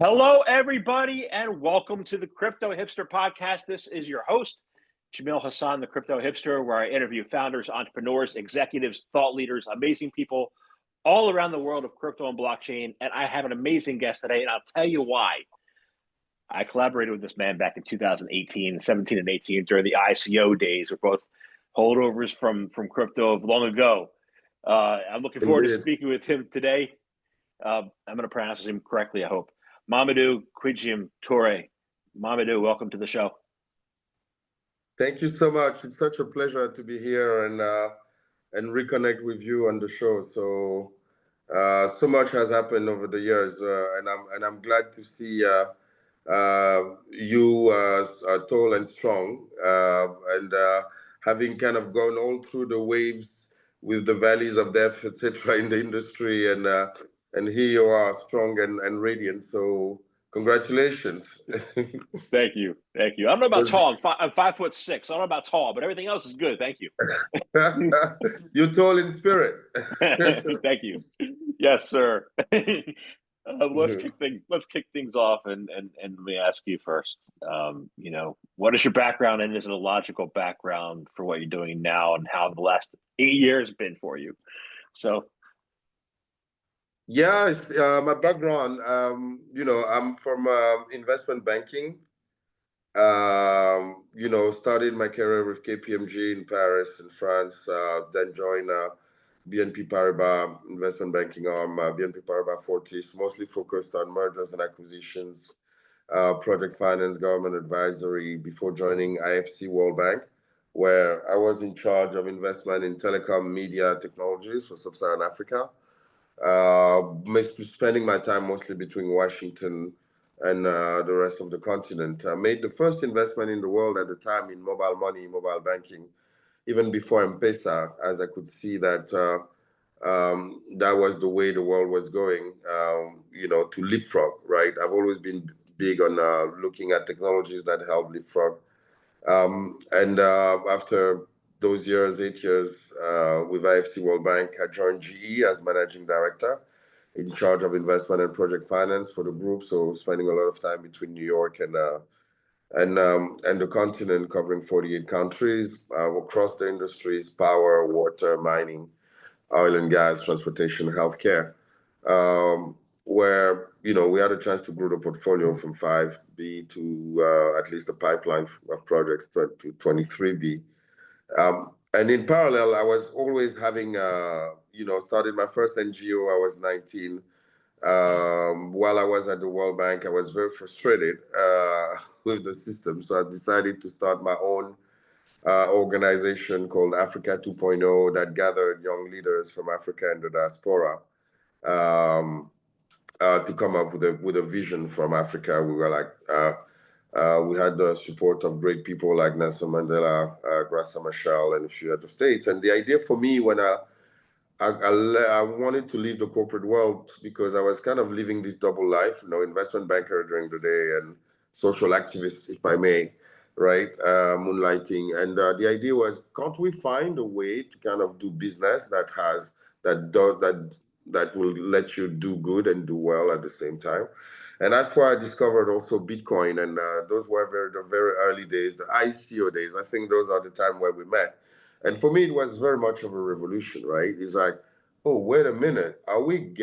Hello, everybody, and welcome to the Crypto Hipster Podcast. This is your host, Jamil Hassan, the Crypto Hipster, where I interview founders, entrepreneurs, executives, thought leaders, amazing people all around the world of crypto and blockchain. And I have an amazing guest today, and I'll tell you why. I collaborated with this man back in 2018, 17, and 18 during the ICO days. We're both holdovers from crypto of long ago. I'm looking forward to speaking with him today. I'm going to pronounce his name correctly, I hope. Mamadou Kwidjim Toure. Mamadou, welcome to the show. Thank you so much. It's such a pleasure to be here and reconnect with you on the show. So so much has happened over the years, and I'm glad to see you tall and strong, and having kind of gone all through the waves with the valleys of death, etc., in the industry, and here you are, strong and radiant. So congratulations. Thank you. Thank you. I don't know about tall. I'm 5'6". I don't know about tall, but everything else is good. Thank you. You're tall in spirit. Thank you. Yes, sir. Let's kick things off, and let me ask you first. What is your background, and is it a logical background for what you're doing now, and how the last 8 years have been for you? So. Yeah, my background, I'm from investment banking. Started my career with KPMG in Paris in France, then joined BNP Paribas investment banking arm, BNP Paribas Fortis, mostly focused on mergers and acquisitions, project finance, government advisory, before joining IFC World Bank, where I was in charge of investment in telecom, media, technologies for Sub-Saharan Africa. Spending my time mostly between Washington and the rest of the continent. I made the first investment in the world at the time in mobile money, mobile banking, even before M-Pesa, as I could see that that was the way the world was going, to leapfrog, right? I've always been big on looking at technologies that help leapfrog. And after those years, 8 years with IFC World Bank, I joined GE as managing director in charge of investment and project finance for the group. So spending a lot of time between New York and the continent, covering 48 countries across the industries: power, water, mining, oil and gas, transportation, healthcare. Where we had a chance to grow the portfolio from 5B to at least a pipeline of projects to 23B. And in parallel, I was always having, started my first NGO. I was 19. While I was at the World Bank, I was very frustrated with the system. So I decided to start my own organization called Africa 2.0 that gathered young leaders from Africa and the diaspora to come up with a vision from Africa. We were we had the support of great people like Nelson Mandela, Graça Machel, and a few other states. And the idea for me when I wanted to leave the corporate world, because I was kind of living this double life, investment banker during the day and social activist, if I may, right? Moonlighting. And the idea was, can't we find a way to kind of do business that will let you do good and do well at the same time? And that's why I discovered also Bitcoin. And those were the very early days, the ICO days. I think those are the time where we met. And for me, it was very much of a revolution, right? It's like, oh, wait a minute. Are we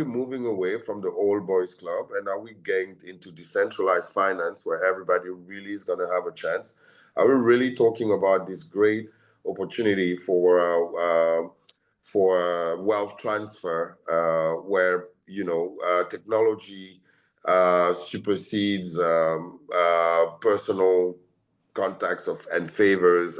moving away from the old boys club, and are we getting into decentralized finance where everybody really is going to have a chance? Are we really talking about this great opportunity for wealth transfer, where technology supersedes personal contacts and favors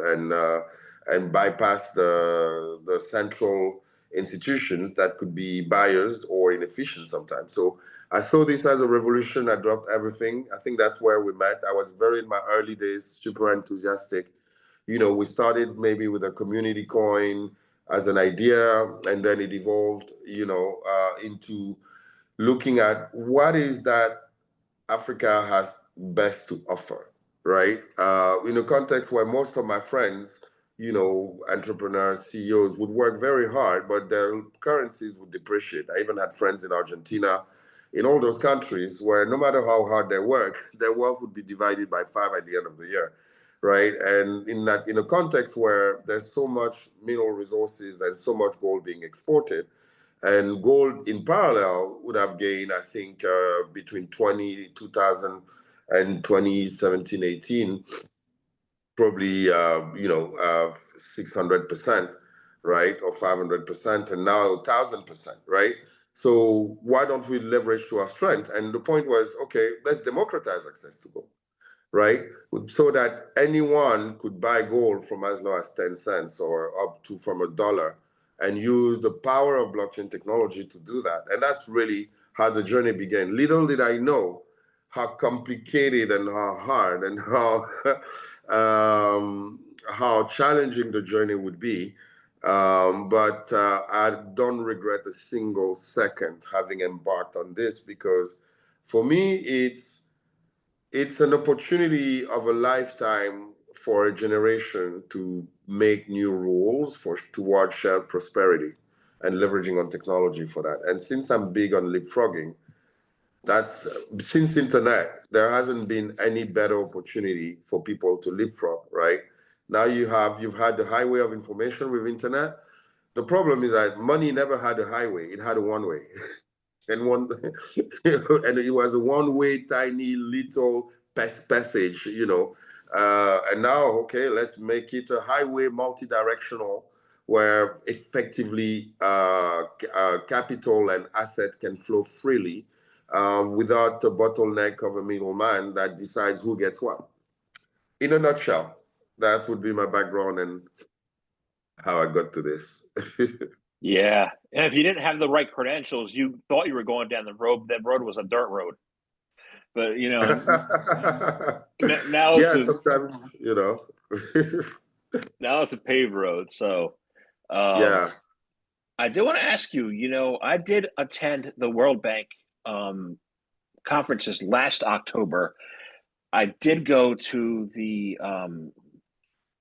and bypass the central institutions that could be biased or inefficient sometimes. So I saw this as a revolution. I dropped everything. I think that's where we met. I was very, in my early days, super enthusiastic. We started maybe with a community coin as an idea, and then it evolved, into looking at what is that Africa has best to offer, right? In a context where most of my friends, entrepreneurs, CEOs would work very hard, but their currencies would depreciate. I even had friends in Argentina, in all those countries where no matter how hard they work, their wealth would be divided by 5 at the end of the year, right? And in a context where there's so much mineral resources and so much gold being exported, and gold in parallel would have gained, I think, between 2000 and 2017, 18, probably 600%, right, or 500%, and now 1,000%, right? So why don't we leverage to our strength? And the point was, okay, let's democratize access to gold, right? So that anyone could buy gold from as low as 10 cents or up to from $1 and use the power of blockchain technology to do that. And that's really how the journey began. Little did I know how complicated and how hard and how challenging the journey would be. But I don't regret a single second having embarked on this, because for me, it's an opportunity of a lifetime for a generation to make new rules towards shared prosperity and leveraging on technology for that. And since I'm big on leapfrogging, that's since internet, there hasn't been any better opportunity for people to leapfrog, right? Now you've had the highway of information with internet. The problem is that money never had a highway; it had a one way. And and it was a one-way, tiny little passage, and now, okay, let's make it a highway, multi-directional, where effectively capital and asset can flow freely, without the bottleneck of a middleman that decides who gets what. In a nutshell, that would be my background and how I got to this. Yeah. And if you didn't have the right credentials, you thought you were going down the road. That road was a dirt road. But, now it's Yeah, sometimes, now it's a paved road. So, yeah. I do want to ask you, I did attend the World Bank conferences last October. I did go to the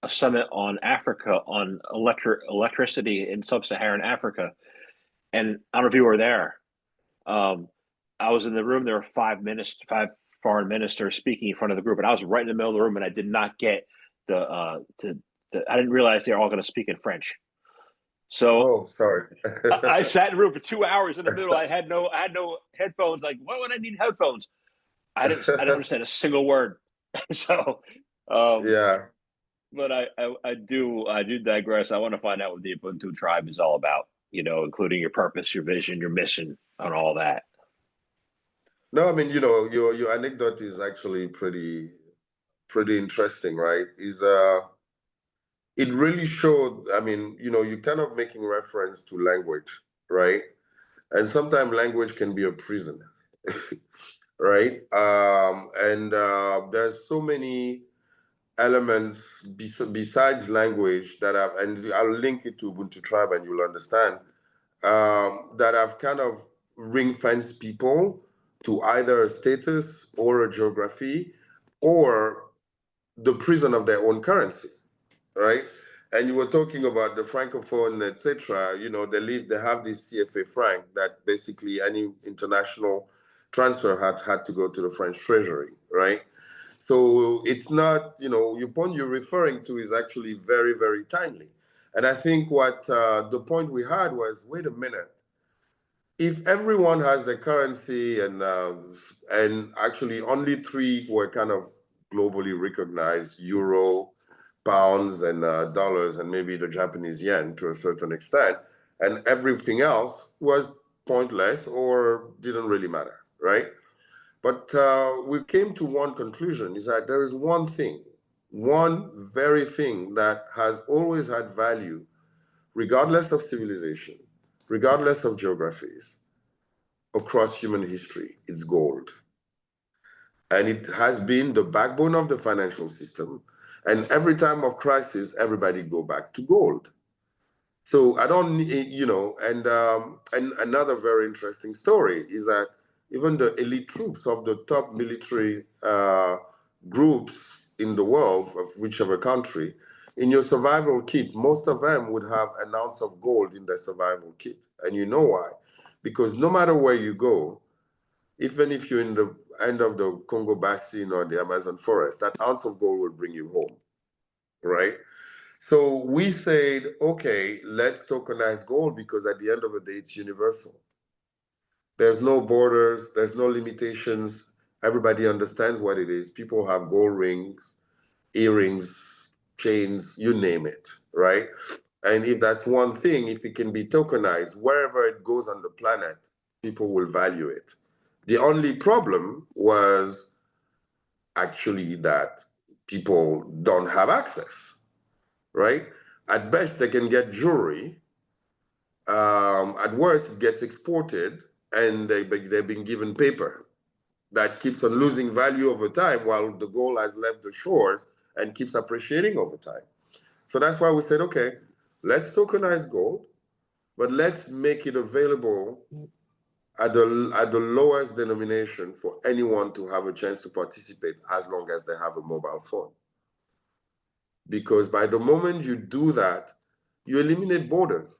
a summit on Africa on electricity in sub-Saharan Africa, and I don't know if you were there. I was in the room. There were five foreign ministers speaking in front of the group, and I was right in the middle of the room, and I did not get I didn't realize they were all going to speak in French. So Oh, sorry. I sat in the room for 2 hours in the middle. I had no headphones. Like, why would I need headphones? I didn't understand a single word. So, Yeah. but I do digress. I want to find out what the Ubuntu tribe is all about. Including your purpose, your vision, your mission, and all that. No, I mean, your anecdote is actually pretty interesting, right? It really showed, I mean, you're kind of making reference to language, right? And sometimes language can be a prison, right? And there's so many elements besides language that and I'll link it to Ubuntu Tribe and you'll understand, that have kind of ring-fenced people to either a status or a geography or the prison of their own currency, right? And you were talking about the francophone, etc. They have this CFA franc that basically any international transfer had to go to the French Treasury, right? So it's not, your point you're referring to is actually very, very timely. And I think what the point we had was, wait a minute, if everyone has the currency and actually only three were kind of globally recognized, euro, pounds, and dollars, and maybe the Japanese yen to a certain extent, and everything else was pointless or didn't really matter, right? But we came to one conclusion, is that there is one thing, one very thing that has always had value, regardless of civilization, regardless of geographies, across human history. It's gold. And it has been the backbone of the financial system. And every time of crisis, everybody go back to gold. So I don't, and another very interesting story is that even the elite troops of the top military groups in the world, of whichever country, in your survival kit, most of them would have an ounce of gold in their survival kit. And you know why? Because no matter where you go, even if you're in the end of the Congo Basin or the Amazon forest, that ounce of gold will bring you home, right? So we said, okay, let's tokenize gold because at the end of the day, it's universal. There's no borders, there's no limitations. Everybody understands what it is. People have gold rings, earrings, chains, you name it, right? And if that's one thing, if it can be tokenized, wherever it goes on the planet, people will value it. The only problem was actually that people don't have access, right? At best, they can get jewelry. At worst, it gets exported and they've been given paper that keeps on losing value over time while the gold has left the shores and keeps appreciating over time. So that's why we said, okay, let's tokenize gold, but let's make it available at the lowest denomination for anyone to have a chance to participate as long as they have a mobile phone. Because by the moment you do that, you eliminate borders.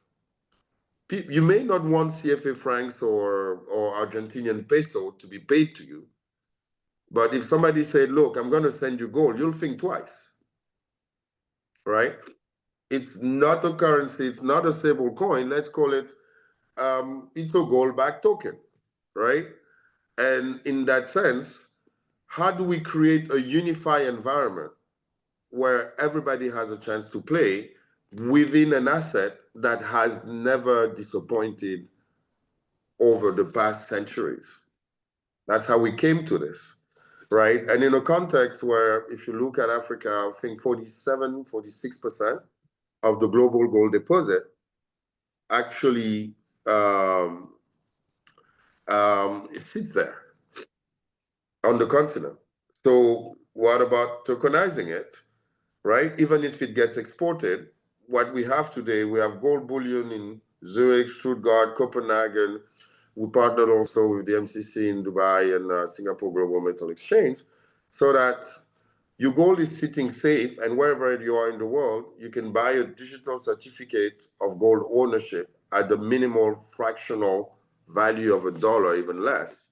You may not want CFA francs or Argentinian peso to be paid to you, but if somebody said, look, I'm going to send you gold, you'll think twice, right? It's not a currency, it's not a stable coin, let's call it, it's a gold-backed token, right? And in that sense, how do we create a unified environment where everybody has a chance to play within an asset that has never disappointed over the past centuries? That's how we came to this, right? And in a context where, if you look at Africa, I think 47, 46% of the global gold deposit actually it sits there on the continent. So what about tokenizing it, right? Even if it gets exported, what we have today, we have gold bullion in Zurich, Stuttgart, Copenhagen. We partnered also with the MCC in Dubai and Singapore Global Metal Exchange, so that your gold is sitting safe, and wherever you are in the world, you can buy a digital certificate of gold ownership at the minimal fractional value of $1, even less.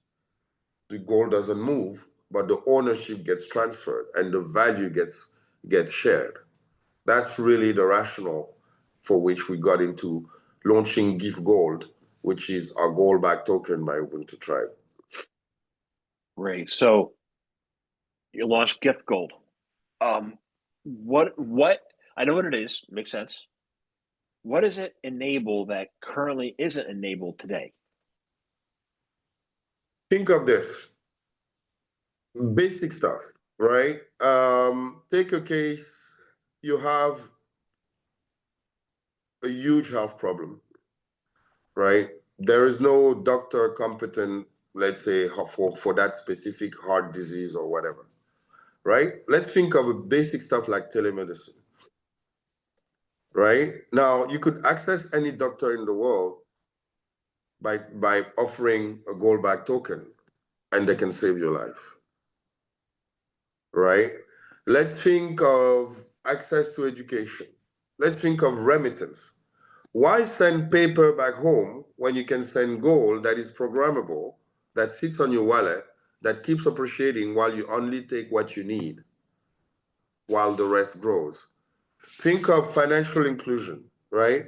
The gold doesn't move, but the ownership gets transferred and the value gets shared. That's really the rationale for which we got into launching Gift Gold, which is our gold-backed token by Ubuntu Tribe. Great. So you launched Gift Gold. What I know what it is, makes sense. What does it enable that currently isn't enabled today? Think of this. Basic stuff, right? Take a case, you have a huge health problem, right? There is no doctor competent, let's say, for that specific heart disease or whatever, right? Let's think of a basic stuff like telemedicine, right? Now, you could access any doctor in the world by offering a gold-backed token, and they can save your life, right? Let's think of access to education. Let's think of remittance. Why send paper back home when you can send gold that is programmable, that sits on your wallet, that keeps appreciating while you only take what you need, while the rest grows? Think of financial inclusion, right?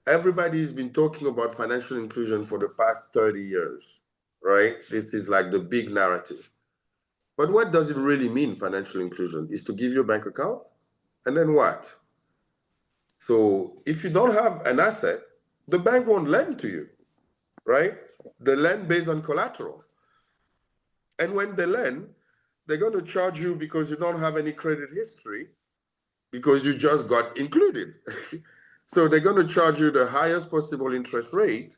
Everybody's been talking about financial inclusion for the past 30 years, right? This is like the big narrative. But what does it really mean, financial inclusion? Is to give you a bank account? And then what? So if you don't have an asset, the bank won't lend to you, right? They lend based on collateral. And when they lend, they're going to charge you because you don't have any credit history, because you just got included. So they're going to charge you the highest possible interest rate.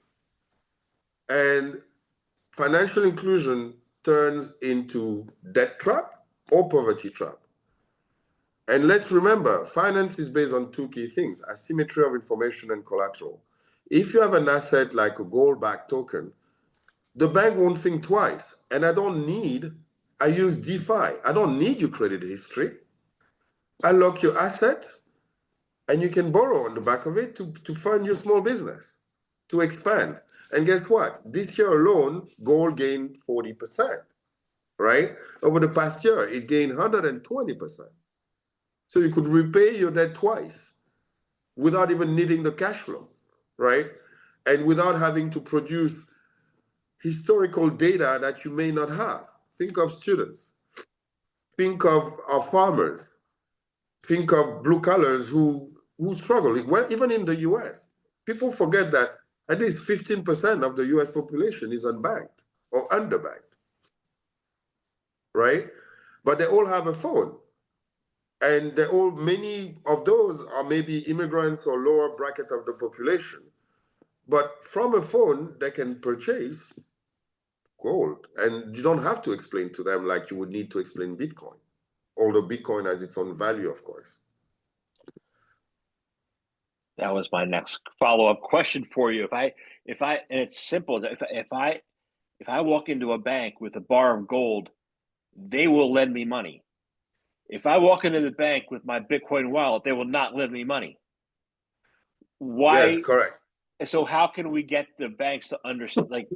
And financial inclusion turns into debt trap or poverty trap. And let's remember, finance is based on two key things: asymmetry of information and collateral. If you have an asset like a gold-backed token, the bank won't think twice. And I use DeFi. I don't need your credit history. I lock your asset, and you can borrow on the back of it to fund your small business, to expand. And guess what? This year alone, gold gained 40%, right? Over the past year, it gained 120%. So you could repay your debt twice without even needing the cash flow, right? And without having to produce historical data that you may not have. Think of students, think of farmers, think of blue collars who struggle. Well, even in the US, people forget that at least 15% of the US population is unbanked or underbanked, right? But they all have a phone. And many of those are maybe immigrants or lower bracket of the population. But from a phone, they can purchase gold. And you don't have to explain to them like you would need to explain Bitcoin, although Bitcoin has its own value, of course. That was my next follow-up question for you. And it's simple. If I walk into a bank with a bar of gold, they will lend me money. If I walk into the bank with my Bitcoin wallet, they will not lend me money. Why? Yes, correct. So how can we get the banks to understand? Like,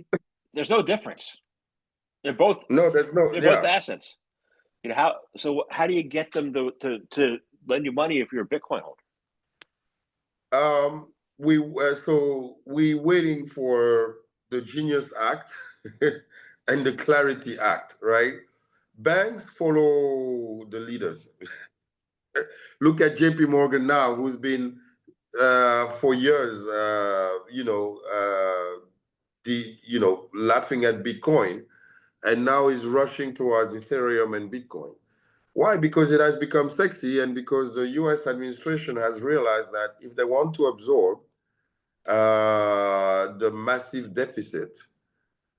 there's no difference. They're both both assets. How do you get them to lend you money if you're a Bitcoin holder? We waiting for the Genius Act and the Clarity Act, right? Banks follow the leaders. Look at JP Morgan now, who's been for years, laughing at Bitcoin, and now is rushing towards Ethereum and Bitcoin. Why? Because it has become sexy, and because the US administration has realized that if they want to absorb the massive deficit,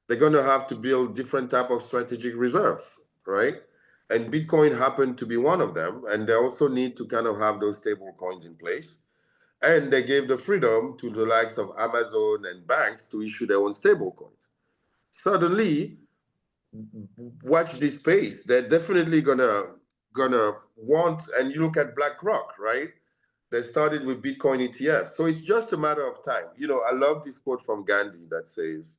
they're going to have to build different type of strategic reserves, right? And Bitcoin happened to be one of them, and they also need to kind of have those stable coins in place. And they gave the freedom to the likes of Amazon and banks to issue their own stable coins. Suddenly, watch this space. They're definitely gonna want, and you look at BlackRock, right? They started with Bitcoin ETF. So it's just a matter of time. I love this quote from Gandhi that says,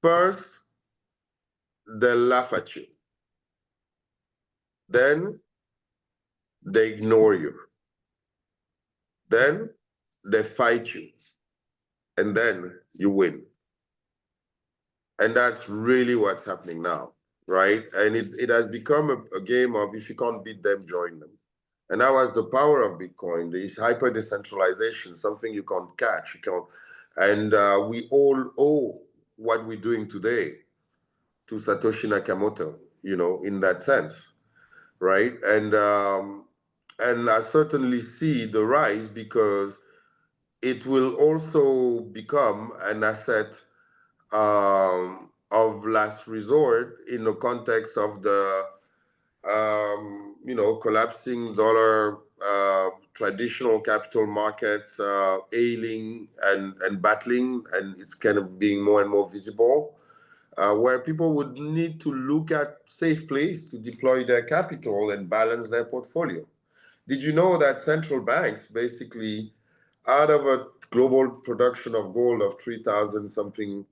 first, they laugh at you. Then they ignore you. Then they fight you. And then you win. And that's really what's happening now, right? And it has become a game of if you can't beat them, join them. And that was the power of Bitcoin, this hyper decentralization, something you can't catch. And we all owe what we're doing today to Satoshi Nakamoto, in that sense, right? And I certainly see the rise because it will also become an asset of last resort in the context of the collapsing dollar, traditional capital markets ailing and battling, and it's kind of being more and more visible, where people would need to look at safe place to deploy their capital and balance their portfolio. Did you know that central banks basically, out of a global production of gold of 3,000 something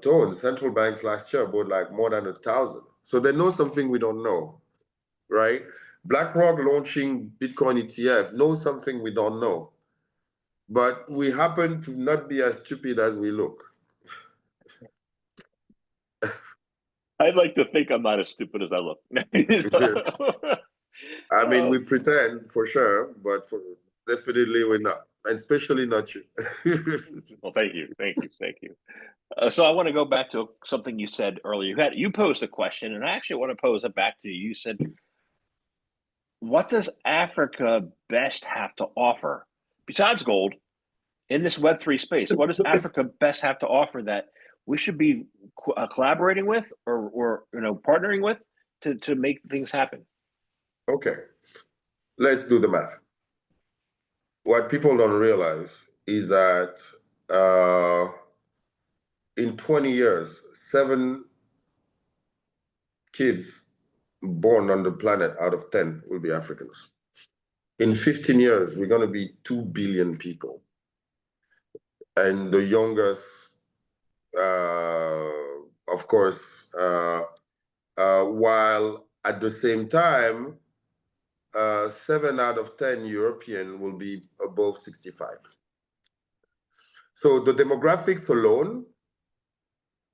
tons, central banks last year bought like more than 1,000. So they know something we don't know, right? BlackRock launching Bitcoin ETF knows something we don't know. But we happen to not be as stupid as we look. I'd like to think I'm not as stupid as I look. I mean, we pretend for sure, but definitely we're not, and especially not you. Well, thank you. So I want to go back to something you said earlier. You posed a question, and I actually want to pose it back to you. You said, what does Africa best have to offer besides gold in this Web3 space? What does Africa best have to offer that we should be collaborating with or partnering with to make things happen? Okay, let's do the math. What people don't realize is that in 20 years, 7 kids born on the planet out of 10 will be Africans. In 15 years, we're going to be 2 billion people. and the youngest, of course, while at the same time, 7 out of 10 European will be above 65. So the demographics alone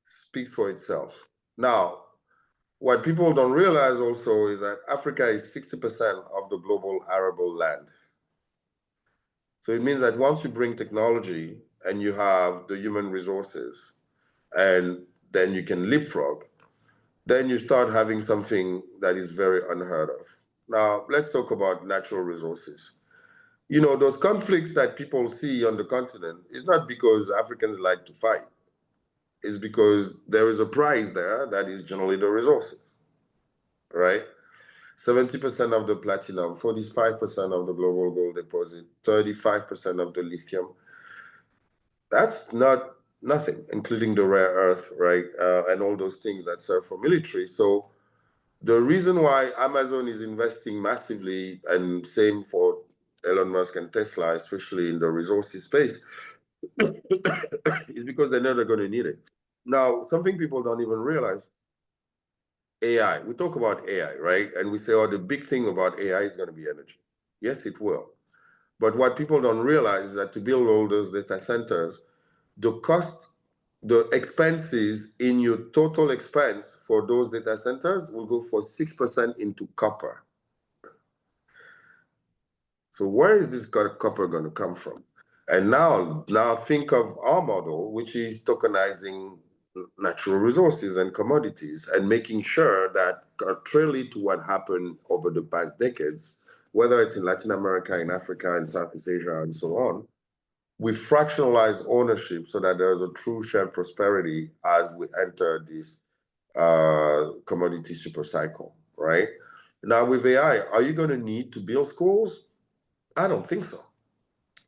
speaks for itself. Now, what people don't realize also is that Africa is 60% of the global arable land. So it means that once you bring technology and you have the human resources, and then you can leapfrog, then you start having something that is very unheard of. Now, let's talk about natural resources. You know, those conflicts that people see on the continent is not because Africans like to fight. It's because there is a prize there that is generally the resources, right? 70% of the platinum, 45% of the global gold deposit, 35% of the lithium. That's not nothing, including the rare earth, right? And all those things that serve for military. So the reason why Amazon is investing massively, and same for Elon Musk and Tesla, especially in the resources space, is because they know they're going to need it. Now, something people don't even realize, AI. We talk about AI, right? And we say, oh, the big thing about AI is going to be energy. Yes, it will. But what people don't realize is that to build all those data centers, the cost, the expenses in your total expense for those data centers will go for 6% into copper. So where is this copper going to come from? And now think of our model, which is tokenizing natural resources and commodities and making sure that, contrarily to what happened over the past decades, whether it's in Latin America, in Africa, in Southeast Asia, and so on, we fractionalize ownership so that there's a true shared prosperity as we enter this commodity super cycle, right? Now with AI, are you going to need to build schools? I don't think so,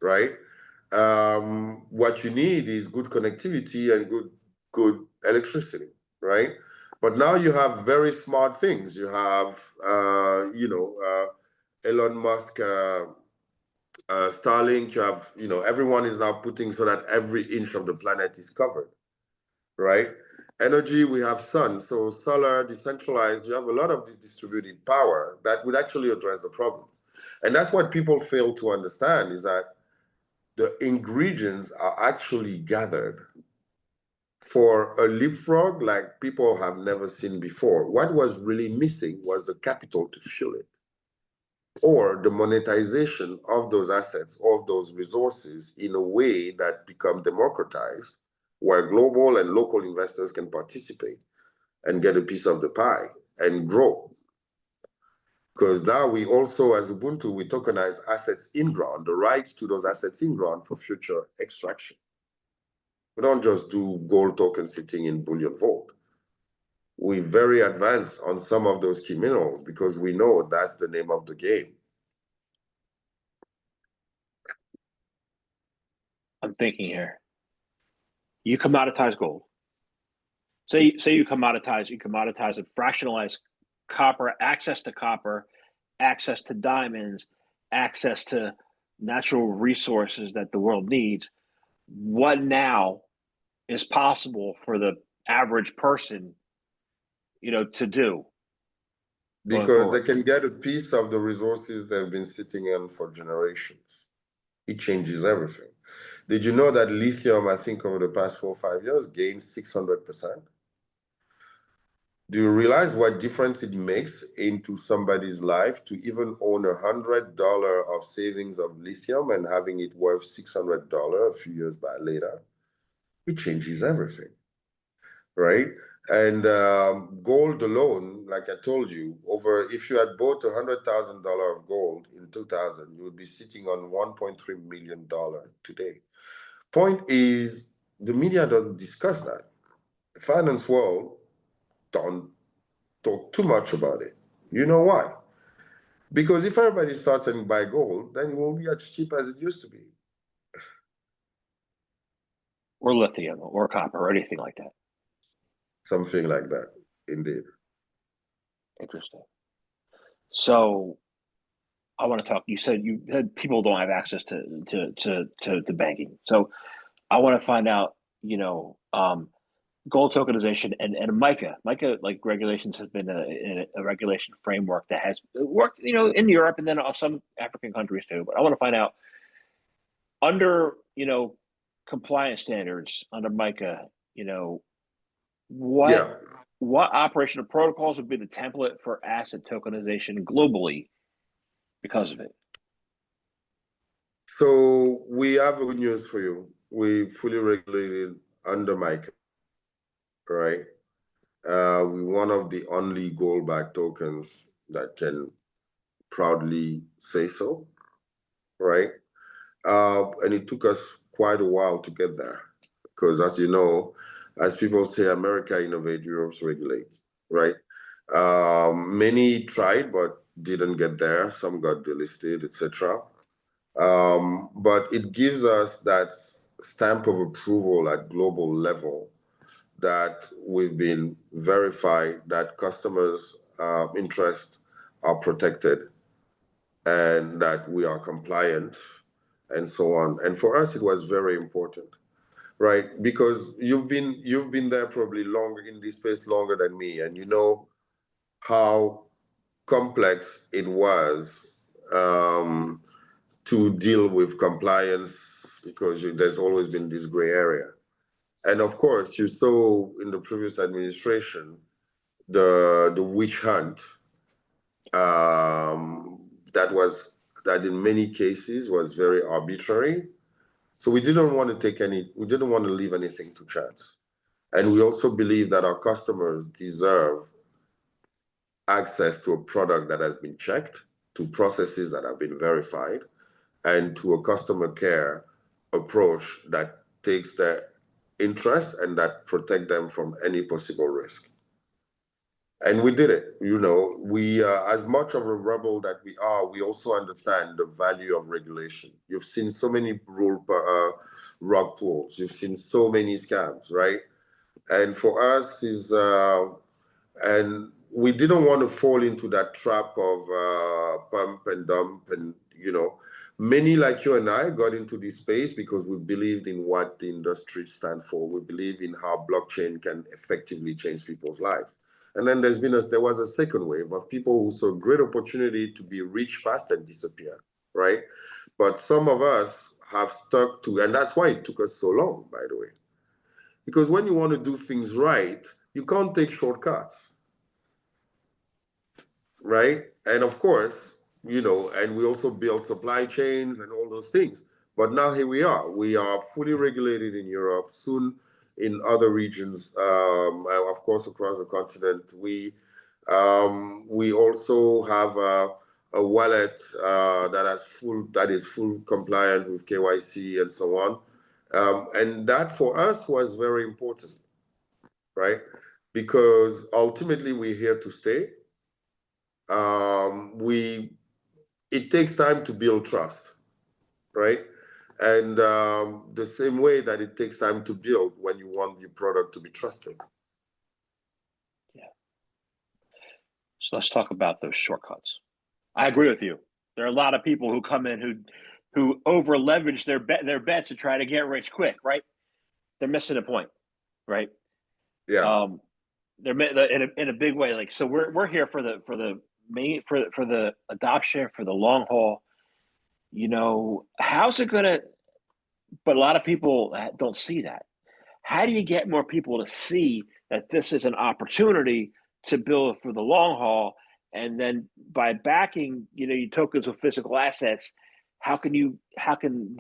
right? What you need is good connectivity and good electricity, right? But now you have very smart things. You have, Elon Musk, Starlink. You have, everyone is now putting so that every inch of the planet is covered, right? Energy, we have sun, so solar, decentralized. You have a lot of this distributed power that would actually address the problem. And that's what people fail to understand, is that the ingredients are actually gathered for a leapfrog like people have never seen before. What was really missing was the capital to fuel it, or the monetization of those assets, of those resources in a way that become democratized, where global and local investors can participate and get a piece of the pie and grow. Because now we also, as Ubuntu, we tokenize assets in ground, the rights to those assets in ground for future extraction. We don't just do gold token sitting in bullion vault. We're very advanced on some of those key minerals because we know that's the name of the game. I'm thinking here. You commoditize gold. Say you commoditize and fractionalize copper, access to diamonds, access to natural resources that the world needs. What now is possible for the average person, to do? Because they can get a piece of the resources they've been sitting in for generations. It changes everything. Did you know that lithium, I think over the past 4 or 5 years, gained 600%? Do you realize what difference it makes into somebody's life to even own $100 of savings of lithium and having it worth $600 a few years later? It changes everything, right? And gold alone, like I told you, if you had bought $100,000 of gold in 2000, you would be sitting on $1.3 million today. Point is, the media don't discuss that. The finance world don't talk too much about it. You know why? Because if everybody starts and buy gold, then it won't be as cheap as it used to be. Or lithium or copper or anything like that. Something like that, indeed. Interesting. So I want to talk. You said people don't have access to banking. So I want to find out, gold tokenization and MiCA like regulations has been a regulation framework that has worked, in Europe and then some African countries too. But I want to find out under, compliance standards under MiCA, what Yeah. what operational protocols would be the template for asset tokenization globally because of it? So we have good news for you. We fully regulated under MiCA, right? We're one of the only gold-backed tokens that can proudly say so, right? And it took us quite a while to get there because, as you know, as people say, America innovates, Europe regulates, right? Many tried but didn't get there. Some got delisted, etc. But it gives us that stamp of approval at global level that we've been verified that customers' interests are protected and that we are compliant and so on. And for us, it was very important, right? Because you've been there probably longer in this space longer than me, and you know how complex it was to deal with compliance because there's always been this gray area. And of course, you saw in the previous administration the witch hunt that in many cases was very arbitrary. So we didn't want to leave anything to chance. And we also believe that our customers deserve access to a product that has been checked, to processes that have been verified, and to a customer care approach that takes their interest and that protect them from any possible risk. And we did it. We as much of a rebel that we are, we also understand the value of regulation. You've seen so many rug pulls. You've seen so many scams, right? And for us and we didn't want to fall into that trap of pump and dump. And many like you and I got into this space because we believed in what the industry stands for. We believe in how blockchain can effectively change people's lives. And then there was a second wave of people who saw great opportunity to be rich fast and disappear, right? But some of us have stuck to, and that's why it took us so long, by the way. Because when you want to do things right, you can't take shortcuts, right? And of course, and we also build supply chains and all those things. But now here we are. We are fully regulated in Europe, soon in other regions, of course, across the continent. We also have a wallet that is full compliant with KYC and so on. And that for us was very important, right? Because ultimately we're here to stay. It takes time to build trust, right? And the same way that it takes time to build when you want your product to be trusted. Yeah. So let's talk about those shortcuts. I agree with you. There are a lot of people who come in who over leverage their bets to try to get rich quick, right? They're missing a point, right? Yeah. They're in a big way. Like, so we're here for the adoption, for the long haul. How's it gonna? But a lot of people don't see that. How do you get more people to see that this is an opportunity to build for the long haul? And then by backing, your tokens with physical assets, how can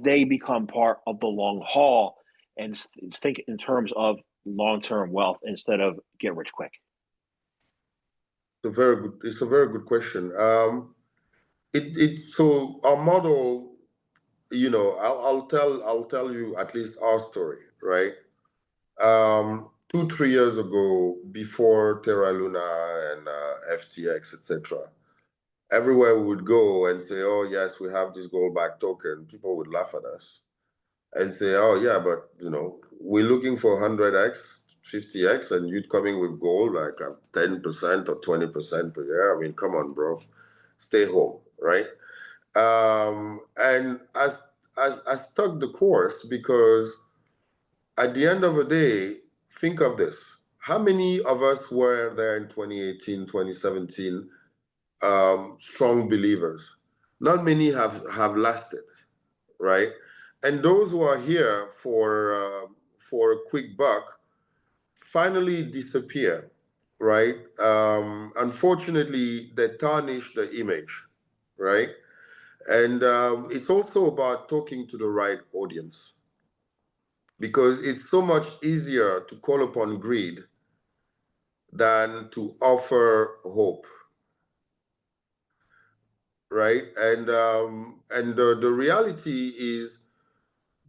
they become part of the long haul and think in terms of long-term wealth instead of get rich quick? It's a very good question. So our model, I'll tell you at least our story, right? 2-3 years ago, before Terra Luna and FTX, etc., everywhere we would go and say, "Oh yes, we have this gold-backed token," people would laugh at us and say, "Oh yeah, but we're looking for 100x, 50x, and you're coming with gold like 10% or 20% per year. I mean, come on, bro, stay home, right?" And I stuck the course because at the end of the day, think of this. How many of us were there in 2018, 2017, strong believers? Not many have lasted, right? And those who are here for a quick buck finally disappear, right? Unfortunately, they tarnish the image, right? And it's also about talking to the right audience, because it's so much easier to call upon greed than to offer hope, right? And the reality is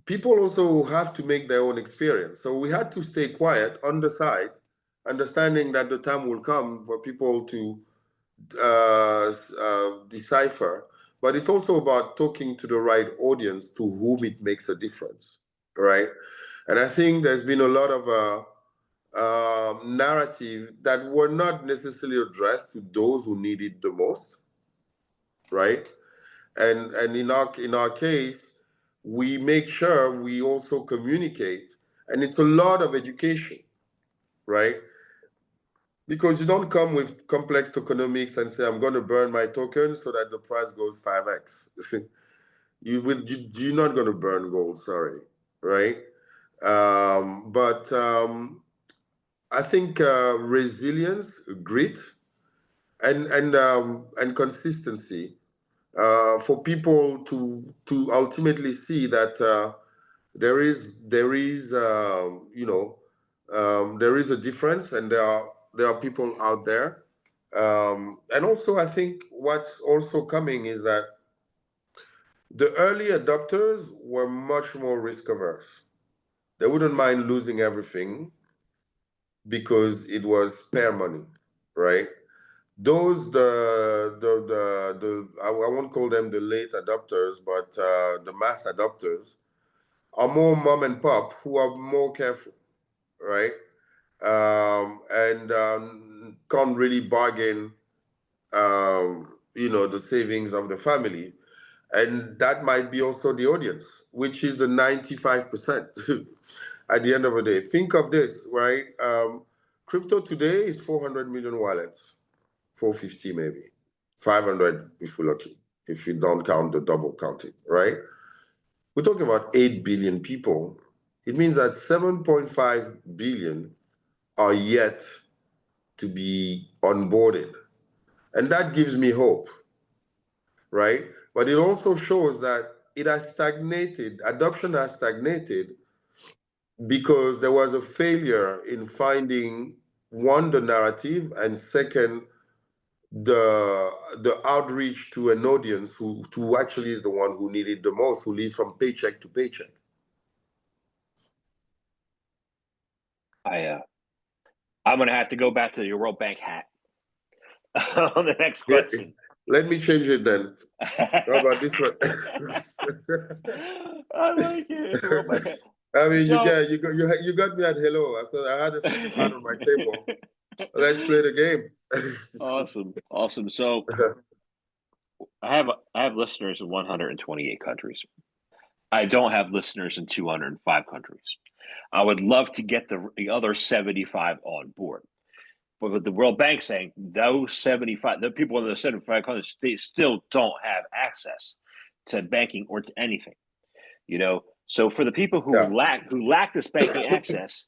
people also have to make their own experience. So we had to stay quiet on the side, understanding that the time will come for people to decipher. But it's also about talking to the right audience to whom it makes a difference, right? And I think there's been a lot of narrative that were not necessarily addressed to those who need it the most, right? And in our case, we make sure we also communicate, and it's a lot of education, right? Because you don't come with complex tokenomics and say, I'm going to burn my token so that the price goes 5x. You're not going to burn gold, sorry, right? But I think resilience, grit, and consistency for people to ultimately see that there is there is a difference, and there are people out there, and also I think what's also coming is that the early adopters were much more risk averse. They wouldn't mind losing everything because it was spare money, right? Those I won't call them the late adopters, but the mass adopters are more mom and pop who are more careful, right? And can't really bargain, the savings of the family. And that might be also the audience, which is the 95% at the end of the day. Think of this, right? Crypto today is 400 million wallets, 450 maybe, 500 if you're lucky, if you don't count the double counting, right? We're talking about 8 billion people. It means that 7.5 billion are yet to be onboarded. And that gives me hope, right? But it also shows that it has stagnated, adoption has stagnated because there was a failure in finding, one, the narrative, and second, the outreach to an audience who actually is the one who needed the most, who lives from paycheck to paycheck. I'm going to have to go back to your World Bank hat on the next question. Let me change it then. How about this one? I like it. World Bank hat. I mean, you got me at hello. I thought I had a second hand on my table. Let's play the game. Awesome. So I have listeners in 128 countries. I don't have listeners in 205 countries. I would love to get the other 75 on board. But with the World Bank saying those 75, the people in the 75 countries, they still don't have access to banking or to anything. So for the people who lack this banking access,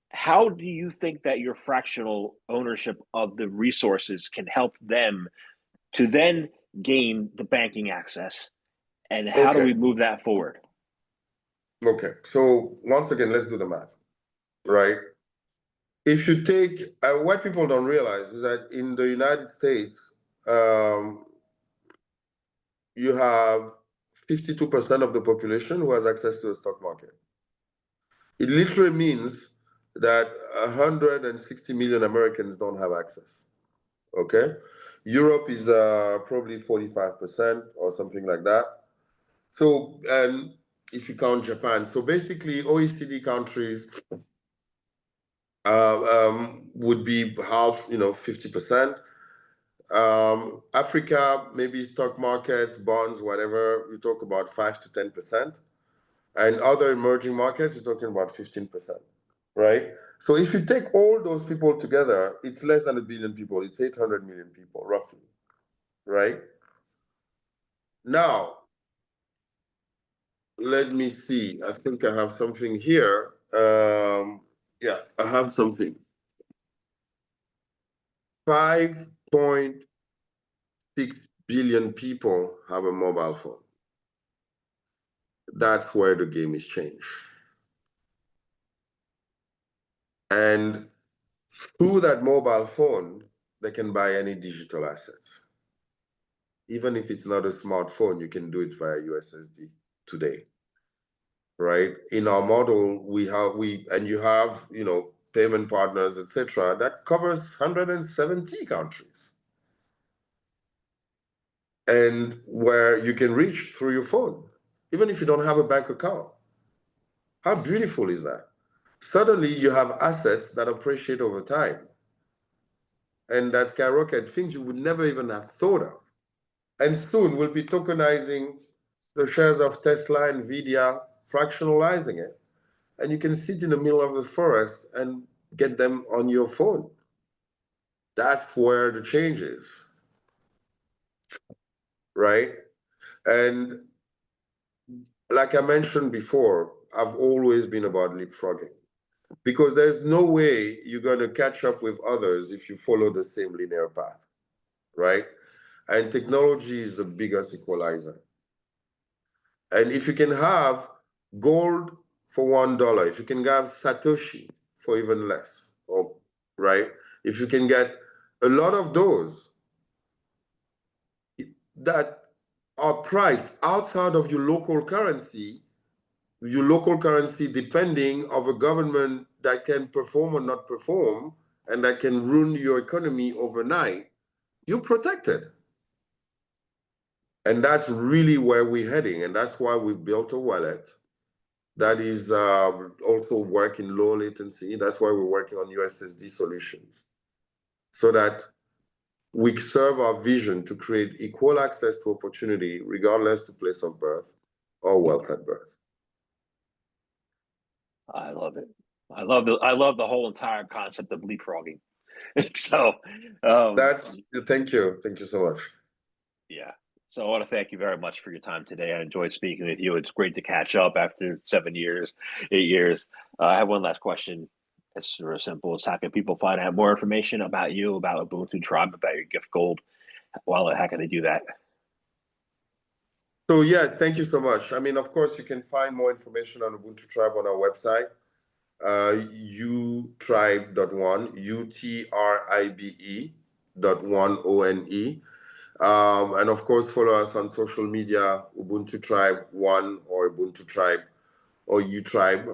how do you think that your fractional ownership of the resources can help them to then gain the banking access? And how do we move that forward? Okay, so once again, let's do the math, right? If you take, what people don't realize is that in the United States, you have 52% of the population who has access to the stock market. It literally means that 160 million Americans don't have access, okay? Europe is probably 45% or something like that. So, and if you count Japan, so basically OECD countries would be half, 50%. Africa, maybe stock markets, bonds, whatever, we talk about 5 to 10%. And other emerging markets, you're talking about 15%, right? So if you take all those people together, it's less than 1 billion people. It's 800 million people, roughly, right? Now, let me see. I think I have something here. Yeah, I have something. 5.6 billion people have a mobile phone. That's where the game is changed. And through that mobile phone, they can buy any digital assets. Even if it's not a smartphone, you can do it via USSD today, right? In our model, you have, payment partners, etc. That covers 170 countries, and where you can reach through your phone, even if you don't have a bank account. How beautiful is that? Suddenly, you have assets that appreciate over time, and that skyrocket, things you would never even have thought of. And soon we'll be tokenizing the shares of Tesla, Nvidia, fractionalizing it. And you can sit in the middle of the forest and get them on your phone. That's where the change is, right? And like I mentioned before, I've always been about leapfrogging, because there's no way you're going to catch up with others if you follow the same linear path, right? And technology is the biggest equalizer. And if you can have gold for $1, if you can have Satoshi for even less, or right? If you can get a lot of those that are priced outside of your local currency depending of a government that can perform or not perform, and that can ruin your economy overnight, you're protected. And that's really where we're heading. And that's why we built a wallet that is also working low latency. That's why we're working on USSD solutions, so that we serve our vision to create equal access to opportunity, regardless to place of birth or wealth at birth. I love it. I love the whole entire concept of leapfrogging. So, Thank you so much. yeah. So I want to thank you very much for your time today. I enjoyed speaking with you. It's great to catch up after 7 years, 8 years. I have one last question. It's sort of simple. It's how can people find out more information about you, about Ubuntu Tribe, about your gift gold? Well, how can they do that? So yeah, thank you so much. I mean, of course, you can find more information on Ubuntu Tribe on our website, utribe.one, utribe.one. And of course, follow us on social media, Ubuntu Tribe One or Ubuntu Tribe or utribe,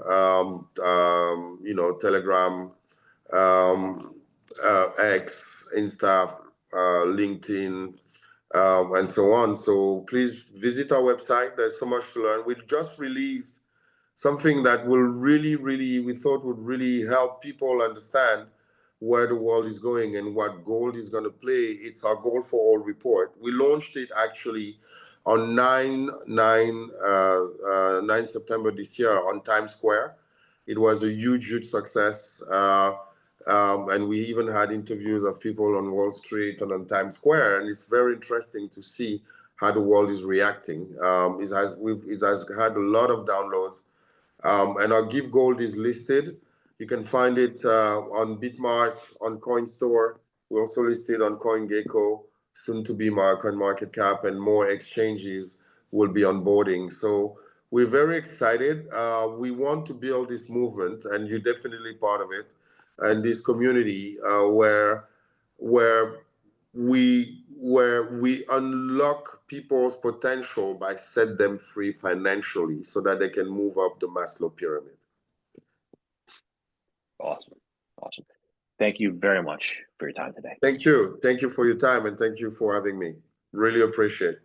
Telegram, X, Insta, LinkedIn, and so on. So please visit our website. There's so much to learn. We just released something that will we thought would really help people understand where the world is going and what gold is going to play. It's our Gold for All report. We launched it actually on 9 September this year on Times Square. It was a huge success. And we even had interviews of people on Wall Street and on Times Square. And it's very interesting to see how the world is reacting. It has had a lot of downloads. And our Give Gold is listed. You can find it on Bitmart, on CoinStore. We're also listed on CoinGecko, soon to be CoinMarketCap, and more exchanges will be onboarding. So we're very excited. We want to build this movement, and you're definitely part of it, and this community where we unlock people's potential by set them free financially so that they can move up the Maslow pyramid. Awesome. Thank you very much for your time today. Thank you for your time, and thank you for having me. Really appreciate it.